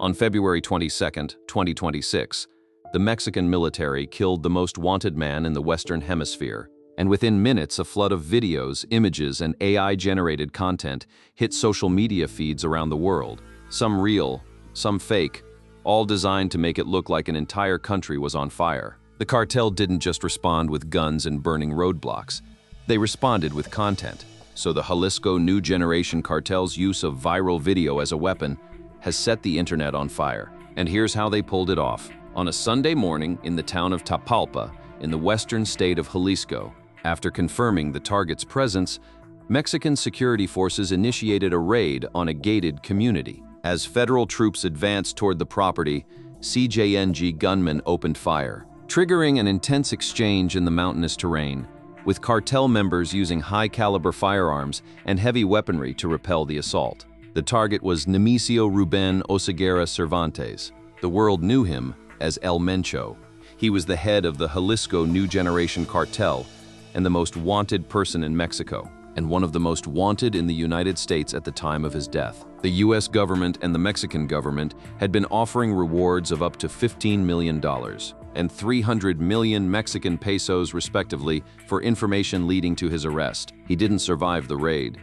On February 22, 2026, the Mexican military killed the most wanted man in the Western Hemisphere, and within minutes a flood of videos, images, and AI-generated content hit social media feeds around the world. Some real, some fake, all designed to make it look like an entire country was on fire. The cartel didn't just respond with guns and burning roadblocks. They responded with content. So the Jalisco New Generation Cartel's use of viral video as a weapon has set the internet on fire. And here's how they pulled it off. On a Sunday morning in the town of Tapalpa, in the western state of Jalisco, after confirming the target's presence, Mexican security forces initiated a raid on a gated community. As federal troops advanced toward the property, CJNG gunmen opened fire, triggering an intense exchange in the mountainous terrain, with cartel members using high-caliber firearms and heavy weaponry to repel the assault. The target was Nemesio Ruben Oseguera Cervantes. The world knew him as El Mencho. He was the head of the Jalisco New Generation Cartel and the most wanted person in Mexico, and one of the most wanted in the United States at the time of his death. The US government and the Mexican government had been offering rewards of up to $15 million and 300 million Mexican pesos respectively for information leading to his arrest. He didn't survive the raid.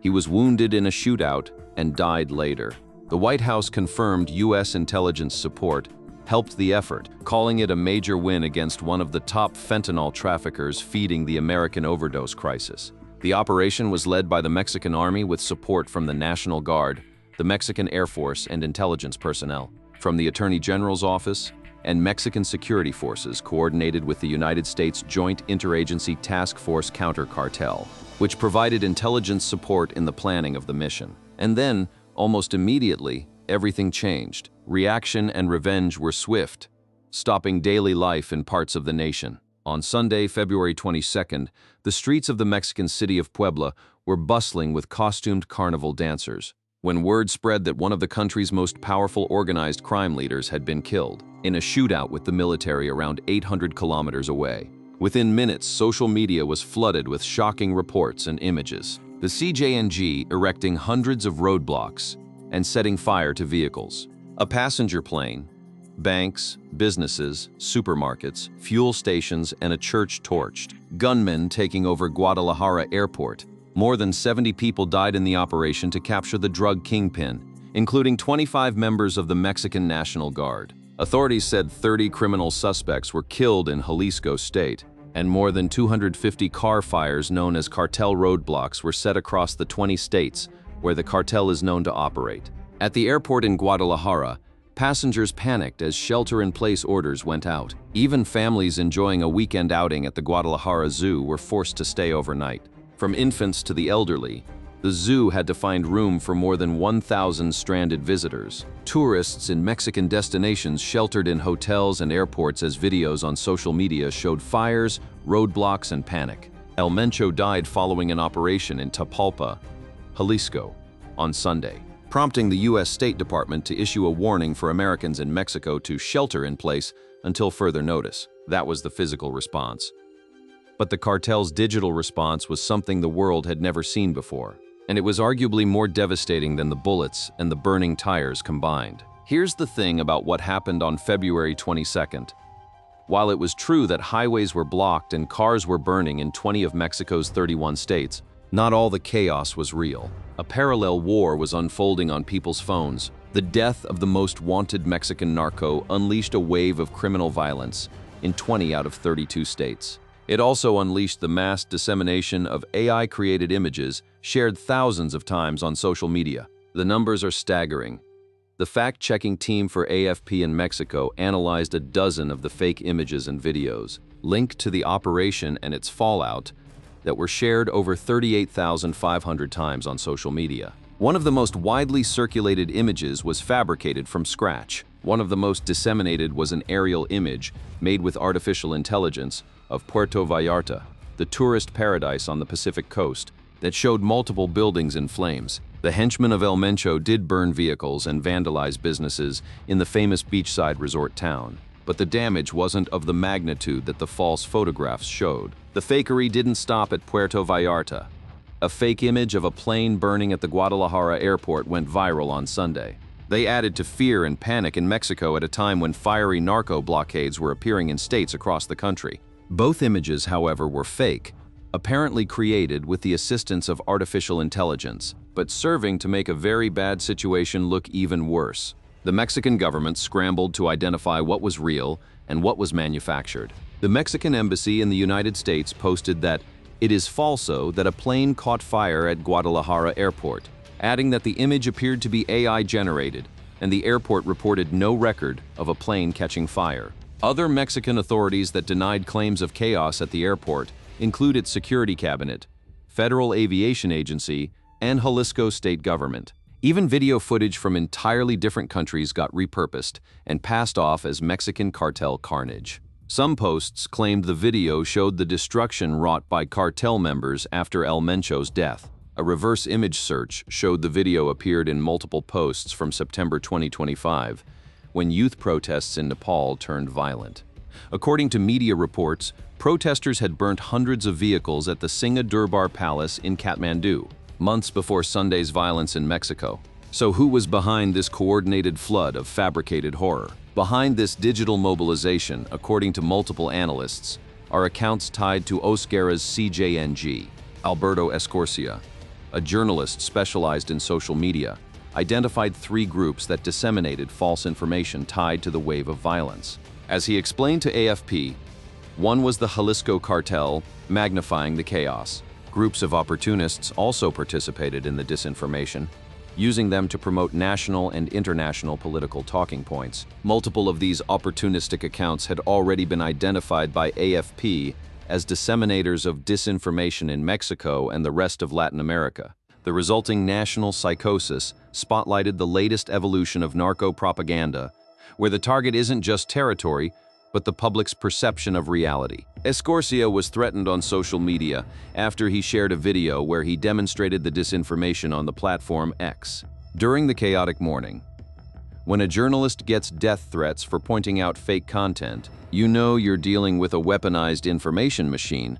He was wounded in a shootout and died later. The White House confirmed US intelligence support helped the effort, calling it a major win against one of the top fentanyl traffickers feeding the American overdose crisis. The operation was led by the Mexican Army with support from the National Guard, the Mexican Air Force, and intelligence personnel. From the Attorney General's office and Mexican security forces coordinated with the United States Joint Interagency Task Force Counter-Cartel, which provided intelligence support in the planning of the mission. And then, almost immediately, everything changed. Reaction and revenge were swift, stopping daily life in parts of the nation. On Sunday, February 22nd, the streets of the Mexican city of Puebla were bustling with costumed carnival dancers, when word spread that one of the country's most powerful organized crime leaders had been killed in a shootout with the military around 800 kilometers away. Within minutes, social media was flooded with shocking reports and images. The CJNG erecting hundreds of roadblocks and setting fire to vehicles. A passenger plane, banks, businesses, supermarkets, fuel stations, and a church torched. Gunmen taking over Guadalajara Airport. More than 70 people died in the operation to capture the drug kingpin, including 25 members of the Mexican National Guard. Authorities said 30 criminal suspects were killed in Jalisco state, and more than 250 car fires known as cartel roadblocks were set across the 20 states where the cartel is known to operate. At the airport in Guadalajara, passengers panicked as shelter-in-place orders went out. Even families enjoying a weekend outing at the Guadalajara Zoo were forced to stay overnight. From infants to the elderly, the zoo had to find room for more than 1,000 stranded visitors. Tourists in Mexican destinations sheltered in hotels and airports as videos on social media showed fires, roadblocks, and panic. El Mencho died following an operation in Tapalpa, Jalisco, on Sunday, prompting the U.S. State Department to issue a warning for Americans in Mexico to shelter in place until further notice. That was the physical response. But the cartel's digital response was something the world had never seen before, and it was arguably more devastating than the bullets and the burning tires combined. Here's the thing about what happened on February 22nd. While it was true that highways were blocked and cars were burning in 20 of Mexico's 31 states, not all the chaos was real. A parallel war was unfolding on people's phones. The death of the most wanted Mexican narco unleashed a wave of criminal violence in 20 out of 32 states. It also unleashed the mass dissemination of AI-created images shared thousands of times on social media. The numbers are staggering. The fact-checking team for AFP in Mexico analyzed a dozen of the fake images and videos linked to the operation and its fallout that were shared over 38,500 times on social media. One of the most widely circulated images was fabricated from scratch. One of the most disseminated was an aerial image made with artificial intelligence of Puerto Vallarta, the tourist paradise on the Pacific coast, that showed multiple buildings in flames. The henchmen of El Mencho did burn vehicles and vandalize businesses in the famous beachside resort town, but the damage wasn't of the magnitude that the false photographs showed. The fakery didn't stop at Puerto Vallarta. A fake image of a plane burning at the Guadalajara airport went viral on Sunday. They added to fear and panic in Mexico at a time when fiery narco blockades were appearing in states across the country. Both images, however, were fake, apparently created with the assistance of artificial intelligence, but serving to make a very bad situation look even worse. The Mexican government scrambled to identify what was real and what was manufactured. The Mexican embassy in the United States posted that it is falso that a plane caught fire at Guadalajara airport, adding that the image appeared to be AI generated, and the airport reported no record of a plane catching fire. Other Mexican authorities that denied claims of chaos at the airport include its security cabinet, Federal Aviation Agency, and Jalisco state government. Even video footage from entirely different countries got repurposed and passed off as Mexican cartel carnage. Some posts claimed the video showed the destruction wrought by cartel members after El Mencho's death. A reverse image search showed the video appeared in multiple posts from September 2025, when youth protests in Nepal turned violent. According to media reports, protesters had burnt hundreds of vehicles at the Singha Durbar Palace in Kathmandu, months before Sunday's violence in Mexico. So who was behind this coordinated flood of fabricated horror? Behind this digital mobilization, according to multiple analysts, are accounts tied to Osgara's CJNG. Alberto Escorcia, a journalist specialized in social media, identified 3 groups that disseminated false information tied to the wave of violence. As he explained to AFP, one was the Jalisco Cartel, magnifying the chaos. Groups of opportunists also participated in the disinformation, using them to promote national and international political talking points. Multiple of these opportunistic accounts had already been identified by AFP as disseminators of disinformation in Mexico and the rest of Latin America. The resulting national psychosis spotlighted the latest evolution of narco-propaganda, where the target isn't just territory, but the public's perception of reality. Escorcia was threatened on social media after he shared a video where he demonstrated the disinformation on the platform X. During the chaotic morning, when a journalist gets death threats for pointing out fake content, you know you're dealing with a weaponized information machine,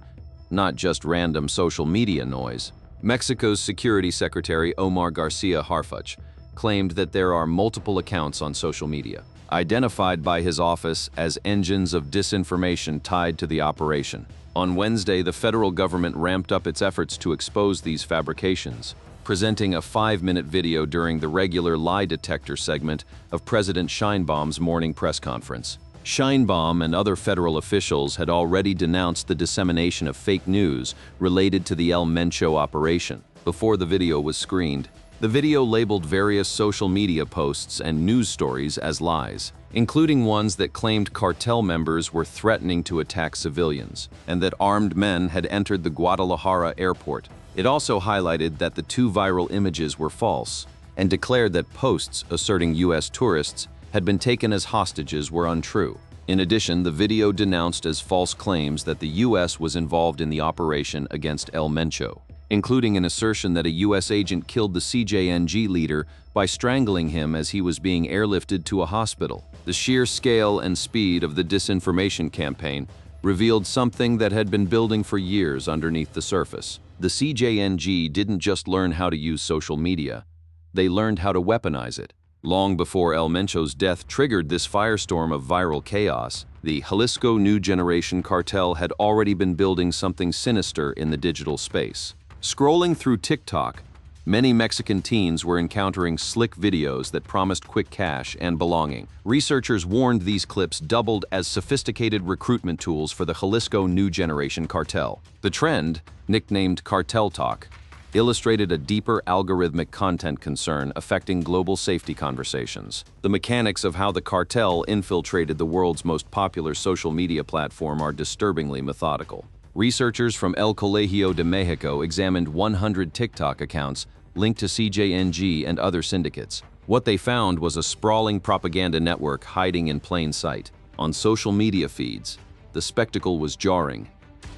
not just random social media noise. Mexico's Security Secretary Omar Garcia Harfuch claimed that there are multiple accounts on social media, identified by his office as engines of disinformation tied to the operation. On Wednesday, the federal government ramped up its efforts to expose these fabrications, presenting a 5-minute video during the regular lie detector segment of President Sheinbaum's morning press conference. Sheinbaum and other federal officials had already denounced the dissemination of fake news related to the El Mencho operation. Before the video was screened, the video labeled various social media posts and news stories as lies, including ones that claimed cartel members were threatening to attack civilians and that armed men had entered the Guadalajara airport. It also highlighted that the 2 viral images were false and declared that posts asserting U.S. tourists had been taken as hostages were untrue. In addition, the video denounced as false claims that the U.S. was involved in the operation against El Mencho, including an assertion that a U.S. agent killed the CJNG leader by strangling him as he was being airlifted to a hospital. The sheer scale and speed of the disinformation campaign revealed something that had been building for years underneath the surface. The CJNG didn't just learn how to use social media, they learned how to weaponize it. Long before El Mencho's death triggered this firestorm of viral chaos, the Jalisco New Generation Cartel had already been building something sinister in the digital space. Scrolling through TikTok, many Mexican teens were encountering slick videos that promised quick cash and belonging. Researchers warned these clips doubled as sophisticated recruitment tools for the Jalisco New Generation Cartel. The trend, nicknamed Cartel Talk, illustrated a deeper algorithmic content concern affecting global safety conversations. The mechanics of how the cartel infiltrated the world's most popular social media platform are disturbingly methodical. Researchers from El Colegio de Mexico examined 100 TikTok accounts linked to CJNG and other syndicates. What they found was a sprawling propaganda network hiding in plain sight. On social media feeds, the spectacle was jarring.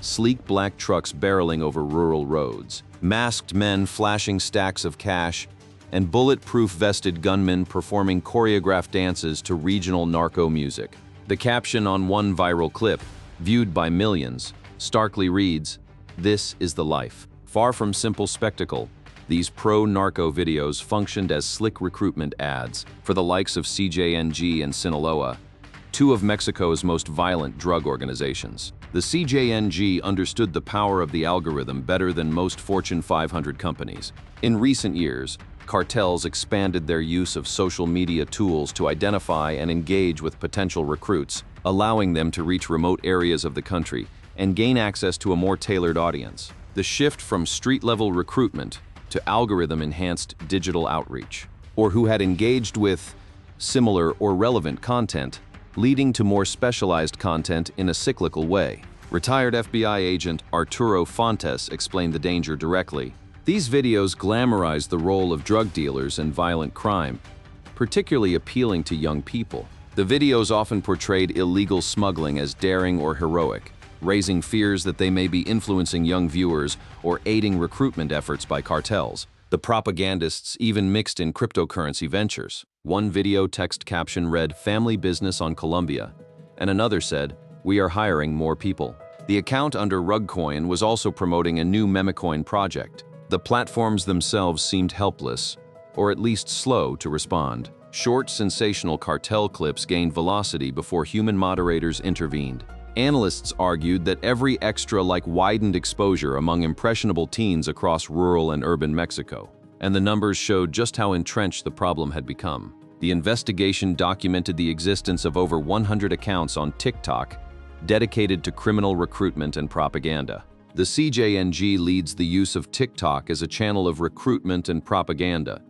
Sleek black trucks barreling over rural roads, masked men flashing stacks of cash, and bulletproof vested gunmen performing choreographed dances to regional narco music. The caption on one viral clip, viewed by millions, starkly reads, "This is the life." Far from simple spectacle, These pro-narco videos functioned as slick recruitment ads for the likes of CJNG and Sinaloa, two of Mexico's most violent drug organizations. The CJNG understood the power of the algorithm better than most Fortune 500 companies. In recent years, cartels expanded their use of social media tools to identify and engage with potential recruits, allowing them to reach remote areas of the country and gain access to a more tailored audience. The shift from street-level recruitment to algorithm-enhanced digital outreach, or who had engaged with similar or relevant content, leading to more specialized content in a cyclical way. Retired FBI agent Arturo Fontes explained the danger directly. These videos glamorize the role of drug dealers and violent crime, particularly appealing to young people. The videos often portrayed illegal smuggling as daring or heroic, raising fears that they may be influencing young viewers or aiding recruitment efforts by cartels. The propagandists even mixed in cryptocurrency ventures. One video text caption read, "Family business on Colombia," and another said, "We are hiring more people." The account under Rugcoin was also promoting a new memecoin project. The platforms themselves seemed helpless, or at least slow to respond. Short, sensational cartel clips gained velocity before human moderators intervened. Analysts argued that every extra widened exposure among impressionable teens across rural and urban Mexico, and the numbers showed just how entrenched the problem had become. The investigation documented the existence of over 100 accounts on TikTok dedicated to criminal recruitment and propaganda. The CJNG leads the use of TikTok as a channel of recruitment and propaganda.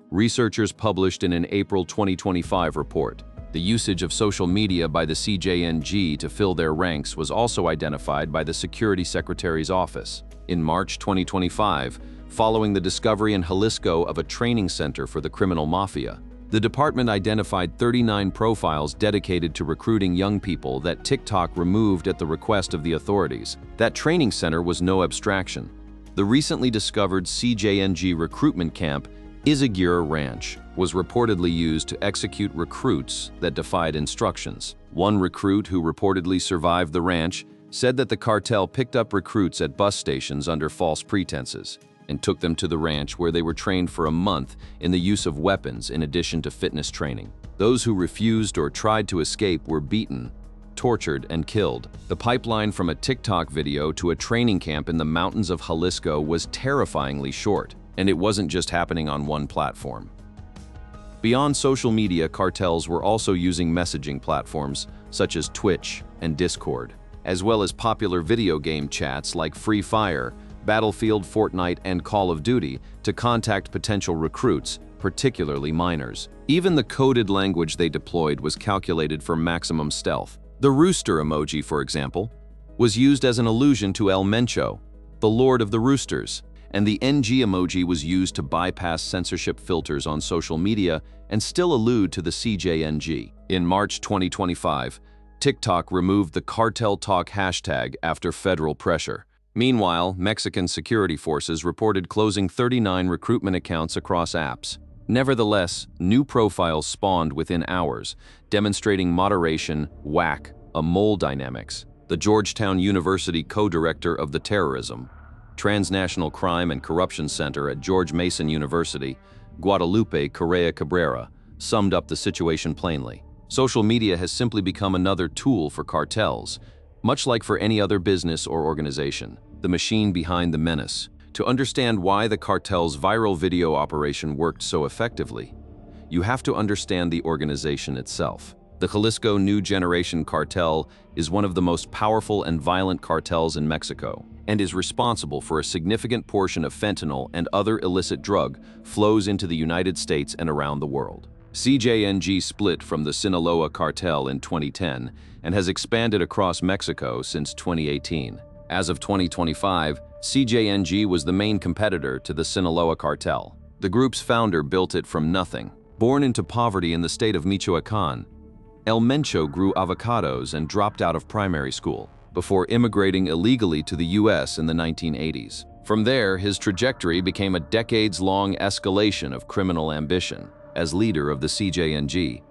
Researchers published in an April 2025 report. The usage of social media by the CJNG to fill their ranks was also identified by the Security Secretary's office. In March 2025, following the discovery in Jalisco of a training center for the criminal mafia, the department identified 39 profiles dedicated to recruiting young people that TikTok removed at the request of the authorities. That training center was no abstraction. The recently discovered CJNG recruitment camp, Izaguirre Ranch, was reportedly used to execute recruits that defied instructions. One recruit who reportedly survived the ranch said that the cartel picked up recruits at bus stations under false pretenses and took them to the ranch where they were trained for a month in the use of weapons in addition to fitness training. Those who refused or tried to escape were beaten, tortured, and killed. The pipeline from a TikTok video to a training camp in the mountains of Jalisco was terrifyingly short, and it wasn't just happening on one platform. Beyond social media, cartels were also using messaging platforms such as Twitch and Discord, as well as popular video game chats like Free Fire, Battlefield, Fortnite, and Call of Duty to contact potential recruits, particularly minors. Even the coded language they deployed was calculated for maximum stealth. The rooster emoji, for example, was used as an allusion to El Mencho, the Lord of the Roosters, and the NG emoji was used to bypass censorship filters on social media and still allude to the CJNG. In March 2025, TikTok removed the Cartel Talk hashtag after federal pressure. Meanwhile, Mexican security forces reported closing 39 recruitment accounts across apps. Nevertheless, new profiles spawned within hours, demonstrating moderation, whack, a mole dynamics. The Georgetown University co-director of the Terrorism, Transnational Crime and Corruption Center at George Mason University, Guadalupe Correa Cabrera, summed up the situation plainly. Social media has simply become another tool for cartels, much like for any other business or organization, the machine behind the menace. To understand why the cartel's viral video operation worked so effectively, you have to understand the organization itself. The Jalisco New Generation Cartel is one of the most powerful and violent cartels in Mexico and is responsible for a significant portion of fentanyl and other illicit drug flows into the United States and around the world. CJNG split from the Sinaloa cartel in 2010 and has expanded across Mexico since 2018. As of 2025, CJNG was the main competitor to the Sinaloa cartel. The group's founder built it from nothing. Born into poverty in the state of Michoacán, El Mencho grew avocados and dropped out of primary school before immigrating illegally to the US in the 1980s. From there, his trajectory became a decades-long escalation of criminal ambition. As leader of the CJNG,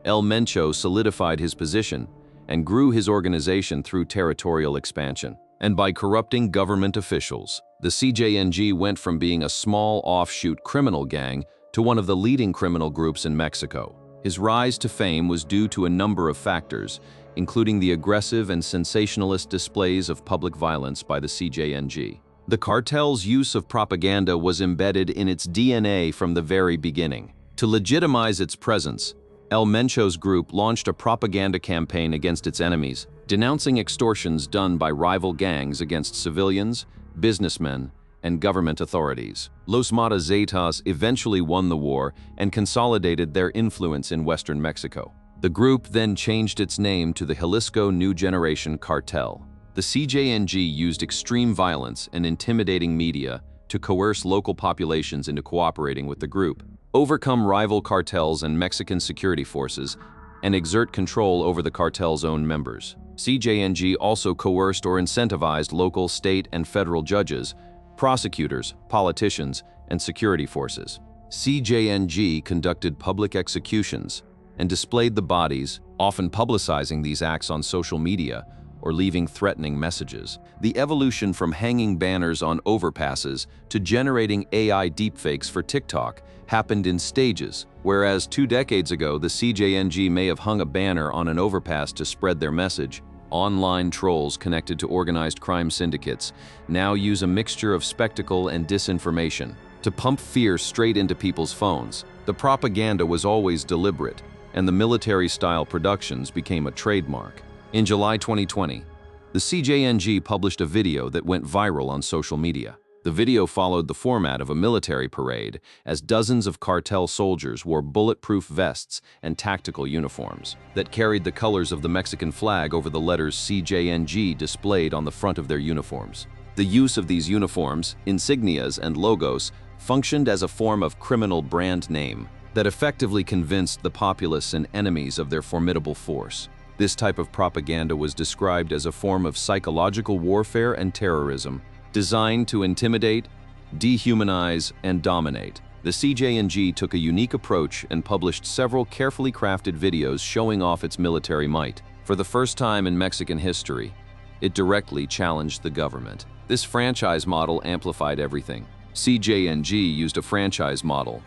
El Mencho solidified his position and grew his organization through territorial expansion. and by corrupting government officials. The CJNG went from being a small offshoot criminal gang to one of the leading criminal groups in Mexico. His rise to fame was due to a number of factors, including the aggressive and sensationalist displays of public violence by the CJNG. The cartel's use of propaganda was embedded in its DNA from the very beginning. To legitimize its presence, El Mencho's group launched a propaganda campaign against its enemies, denouncing extortions done by rival gangs against civilians, businessmen, and government authorities. Los Mata Zetas eventually won the war and consolidated their influence in western Mexico. The group then changed its name to the Jalisco New Generation Cartel. The CJNG used extreme violence and intimidating media to coerce local populations into cooperating with the group, overcome rival cartels and Mexican security forces, and exert control over the cartel's own members. CJNG also coerced or incentivized local, state, and federal judges, prosecutors, politicians, and security forces. CJNG conducted public executions and displayed the bodies, often publicizing these acts on social media or leaving threatening messages. The evolution from hanging banners on overpasses to generating AI deepfakes for TikTok happened in stages, whereas 2 decades ago the CJNG may have hung a banner on an overpass to spread their message. Online trolls connected to organized crime syndicates now use a mixture of spectacle and disinformation to pump fear straight into people's phones. The propaganda was always deliberate, and the military-style productions became a trademark. In July 2020, the CJNG published a video that went viral on social media. The video followed the format of a military parade as dozens of cartel soldiers wore bulletproof vests and tactical uniforms that carried the colors of the Mexican flag over the letters CJNG displayed on the front of their uniforms. The use of these uniforms, insignias, and logos functioned as a form of criminal brand name that effectively convinced the populace and enemies of their formidable force. This type of propaganda was described as a form of psychological warfare and terrorism, designed to intimidate, dehumanize, and dominate. The CJNG took a unique approach and published several carefully crafted videos showing off its military might. For the first time in Mexican history, it directly challenged the government. This franchise model amplified everything. CJNG used a franchise model,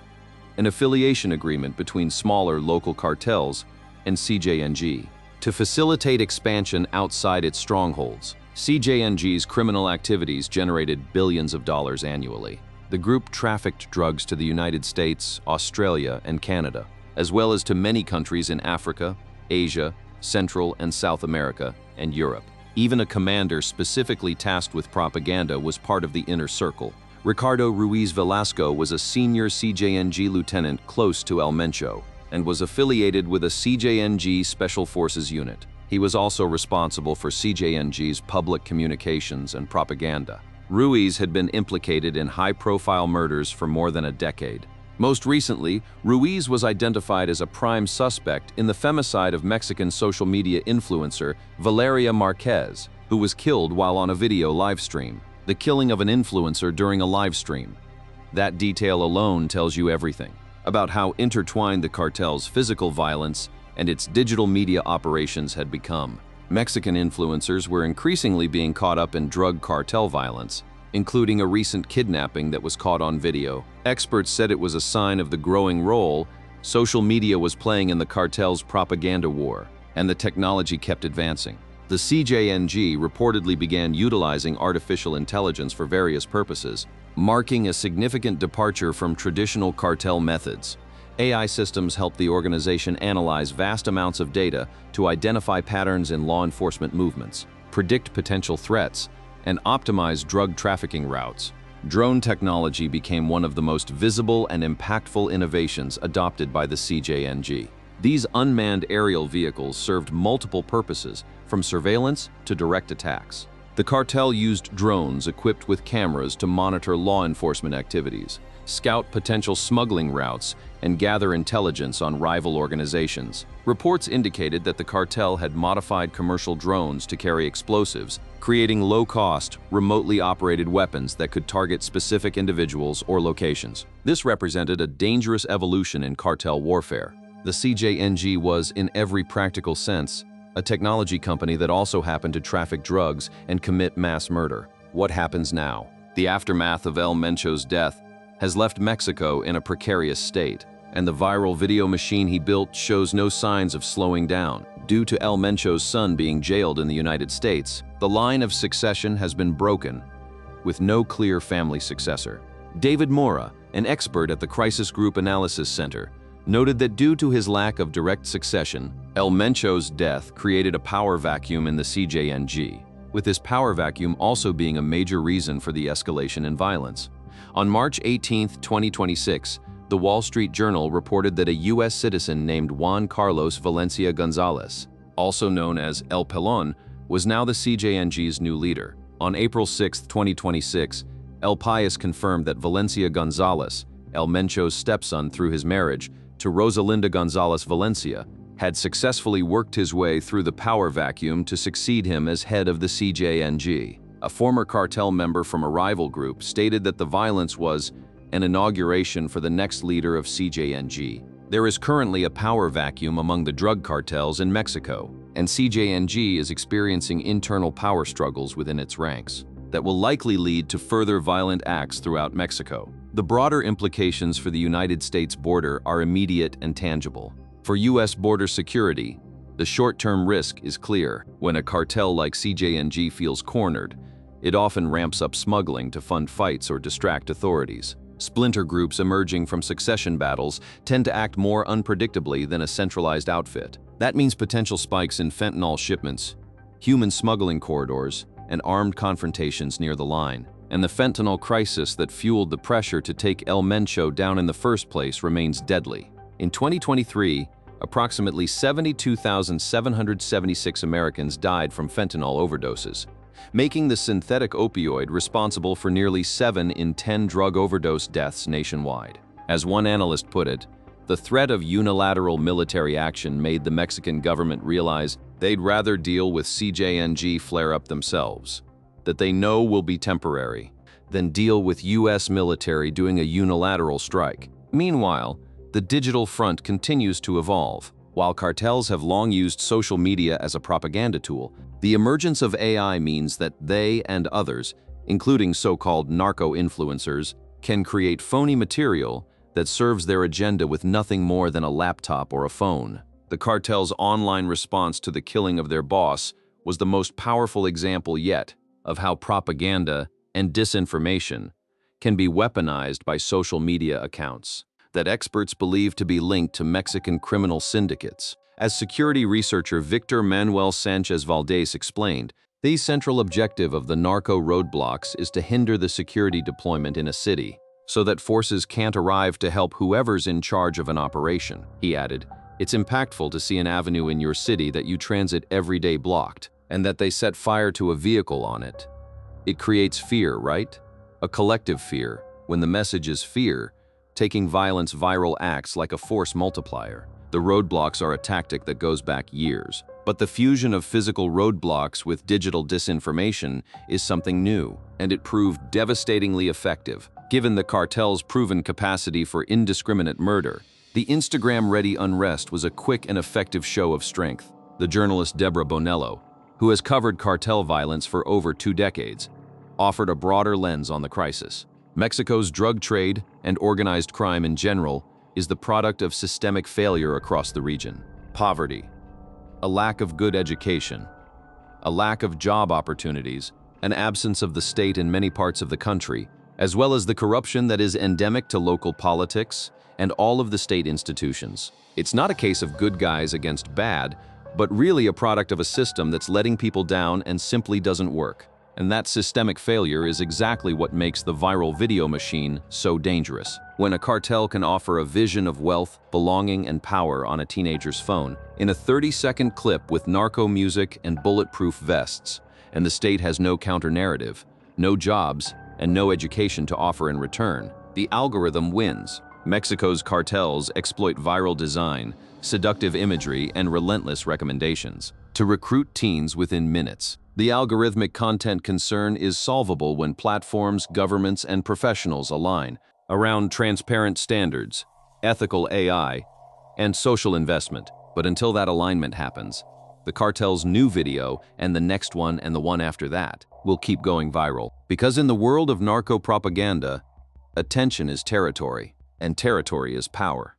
an affiliation agreement between smaller local cartels and CJNG, to facilitate expansion outside its strongholds. CJNG's criminal activities generated billions of dollars annually. The group trafficked drugs to the United States, Australia, and Canada, as well as to many countries in Africa, Asia, Central and South America, and Europe. Even a commander specifically tasked with propaganda was part of the inner circle. Ricardo Ruiz Velasco was a senior CJNG lieutenant close to El Mencho and was affiliated with a CJNG Special Forces unit. He was also responsible for CJNG's public communications and propaganda. Ruiz had been implicated in high-profile murders for more than a decade. Most recently, Ruiz was identified as a prime suspect in the femicide of Mexican social media influencer Valeria Marquez, who was killed while on a video livestream. The killing of an influencer during a livestream. That detail alone tells you everything about how intertwined the cartel's physical violence and its digital media operations had become. Mexican influencers were increasingly being caught up in drug cartel violence, including a recent kidnapping that was caught on video. Experts said it was a sign of the growing role social media was playing in the cartel's propaganda war, and the technology kept advancing. The CJNG reportedly began utilizing artificial intelligence for various purposes, marking a significant departure from traditional cartel methods. AI systems help the organization analyze vast amounts of data to identify patterns in law enforcement movements, predict potential threats, and optimize drug trafficking routes. Drone technology became one of the most visible and impactful innovations adopted by the CJNG. These unmanned aerial vehicles served multiple purposes, from surveillance to direct attacks. The cartel used drones equipped with cameras to monitor law enforcement activities, scout potential smuggling routes, and gather intelligence on rival organizations. Reports indicated that the cartel had modified commercial drones to carry explosives, creating low-cost, remotely operated weapons that could target specific individuals or locations. This represented a dangerous evolution in cartel warfare. The CJNG was, in every practical sense, a technology company that also happened to traffic drugs and commit mass murder. What happens now? The aftermath of El Mencho's death has left Mexico in a precarious state, and the viral video machine he built shows no signs of slowing down. Due to El Mencho's son being jailed in the United States, the line of succession has been broken, with no clear family successor. David Mora, an expert at the Crisis Group Analysis Center, noted that due to his lack of direct succession, El Mencho's death created a power vacuum in the CJNG, with this power vacuum also being a major reason for the escalation in violence. On March 18, 2026, the Wall Street Journal reported that a U.S. citizen named Juan Carlos Valencia Gonzalez, also known as El Pelon, was now the CJNG's new leader. On April 6, 2026, El País confirmed that Valencia Gonzalez, El Mencho's stepson through his marriage to Rosalinda Gonzalez Valencia, had successfully worked his way through the power vacuum to succeed him as head of the CJNG. A former cartel member from a rival group stated that the violence was an inauguration for the next leader of CJNG. There is currently a power vacuum among the drug cartels in Mexico, and CJNG is experiencing internal power struggles within its ranks that will likely lead to further violent acts throughout Mexico. The broader implications for the United States border are immediate and tangible. For U.S. border security, the short-term risk is clear. When a cartel like CJNG feels cornered, it often ramps up smuggling to fund fights or distract authorities. Splinter groups emerging from succession battles tend to act more unpredictably than a centralized outfit. That means potential spikes in fentanyl shipments, human smuggling corridors, and armed confrontations near the line. And the fentanyl crisis that fueled the pressure to take El Mencho down in the first place remains deadly. In 2023, approximately 72,776 Americans died from fentanyl overdoses, making the synthetic opioid responsible for nearly 7 in 10 drug overdose deaths nationwide. As one analyst put it, the threat of unilateral military action made the Mexican government realize they'd rather deal with CJNG flare-up themselves, that they know will be temporary, than deal with U.S. military doing a unilateral strike. Meanwhile, the digital front continues to evolve. While cartels have long used social media as a propaganda tool, the emergence of AI means that they and others, including so-called narco-influencers, can create phony material that serves their agenda with nothing more than a laptop or a phone. The cartel's online response to the killing of their boss was the most powerful example yet of how propaganda and disinformation can be weaponized by social media accounts that experts believe to be linked to Mexican criminal syndicates. As security researcher Victor Manuel Sanchez Valdez explained, the central objective of the narco roadblocks is to hinder the security deployment in a city so that forces can't arrive to help whoever's in charge of an operation. He added, "It's impactful to see an avenue in your city that you transit every day blocked, and that they set fire to a vehicle on it. It creates fear, right? A collective fear. When the message is fear, taking violence viral acts like a force multiplier. The roadblocks are a tactic that goes back years. But the fusion of physical roadblocks with digital disinformation is something new, and it proved devastatingly effective. Given the cartel's proven capacity for indiscriminate murder, the Instagram-ready unrest was a quick and effective show of strength. The journalist Deborah Bonello, who has covered cartel violence for over 2 decades, offered a broader lens on the crisis. Mexico's drug trade and organized crime in general is the product of systemic failure across the region. Poverty, a lack of good education, a lack of job opportunities, an absence of the state in many parts of the country, as well as the corruption that is endemic to local politics and all of the state institutions. It's not a case of good guys against bad, but really a product of a system that's letting people down and simply doesn't work. And that systemic failure is exactly what makes the viral video machine so dangerous. When a cartel can offer a vision of wealth, belonging, and power on a teenager's phone, in a 30-second clip with narco music and bulletproof vests, and the state has no counter-narrative, no jobs, and no education to offer in return, the algorithm wins. Mexico's cartels exploit viral design, seductive imagery, and relentless recommendations to recruit teens within minutes. The algorithmic content concern is solvable when platforms, governments, and professionals align around transparent standards, ethical AI, and social investment. But until that alignment happens, The cartel's new video, and the next one and the one after that, will keep going viral. Because in the world of narco propaganda, attention is territory, and territory is power.